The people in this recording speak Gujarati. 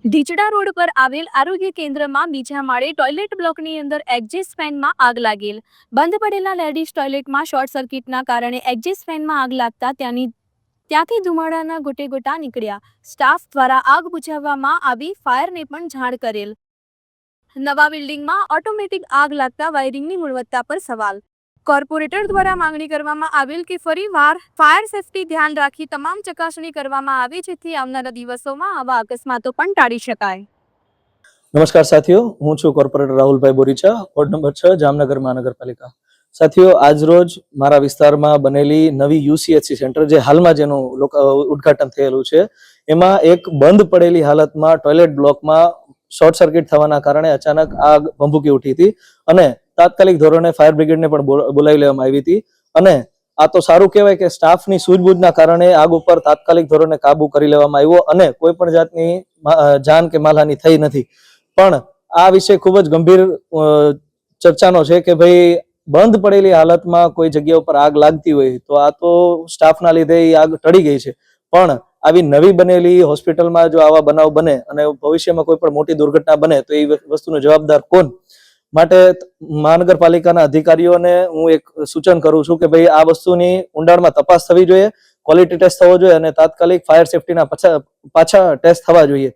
ઢીચડા રોડ પર આવેલ આરોગ્ય કેન્દ્રમાં બીજા માળે ટોયલેટ બ્લોકની અંદર એક્ઝેસ્ટ ફેનમાં આગ લાગેલ. બંધ પડેલા લેડીઝ ટોયલેટમાં શોર્ટ સર્કિટના કારણે એક્ઝેસ્ટ ફેનમાં આગ લાગતા ત્યાંથી ધુમાડાના ગોટેગોટા નીકળ્યા. સ્ટાફ દ્વારા આગ બુઝાવવામાં આવી, ફાયરને પણ જાણ કરેલ. નવા બિલ્ડિંગમાં ઓટોમેટિક આગ લાગતા વાયરિંગની ગુણવત્તા પર સવાલ. કોર્પોરેટર દ્વારા માંગણી કરવામાં આવેલ કે ફરીવાર ફાયર સેફટી ધ્યાન રાખી તમામ ચકાસણી કરવામાં આવે, જેથી આવનારા દિવસોમાં આવા અકસ્માતો પણ ટાળી શકાય. નમસ્કાર સાથીઓ, હું છું કોર્પોરેટર રાહુલભાઈ બોરીચા, વોર્ડ નંબર 6 જામનગર મહાનગરપાલિકા. સાથીઓ, આજરોજ મારા વિસ્તારમાં બનેલી નવી યુસીએચસી સેન્ટર, જે હાલમાં જેનું ઉદ્ઘાટન થયેલું છે, એમાં એક બંધ પડેલી હાલતમાં ટોયલેટ બ્લોકમાં શોર્ટ સર્કિટ થવાના કારણે અચાનક આગ ભભૂકી ઉઠી હતી અને તાત્કાલિક ધોરણે ફાયર બ્રિગેડને પણ બોલાવી લેવામાં આવી હતી. અને આ તો સારું કહેવાય કે સ્ટાફની સૂઝબૂછના કારણે આગ ઉપર તાત્કાલિક ધોરણે કાબુ કરી લેવામાં આવ્યો અને કોઈ પણ જાતની જાન કે માલહાની થઈ નથી. પણ આ વિષય ખૂબ જ ગંભીર ચર્ચાનો છે કે ભાઈ, બંધ પડેલી હાલતમાં કોઈ જગ્યા ઉપર આગ લાગતી હોય તો આ તો સ્ટાફના લીધે આગ ટળી ગઈ છે, પણ આવી નવી બનેલી હોસ્પિટલમાં જો આવા બનાવ બને અને ભવિષ્યમાં કોઈ પણ મોટી દુર્ઘટના બને તો એ વસ્તુનો જવાબદાર કોણ? માટે મહાનગરપાલિકાના અધિકારીઓને હું એક સૂચન કરું છું કે ભાઈ, આ વસ્તુની ઊંડાણમાં તપાસ થવી જોઈએ, ક્વોલિટી ટેસ્ટ થવો જોઈએ અને તાત્કાલિક ફાયર સેફટીના પાછા ટેસ્ટ થવા જોઈએ.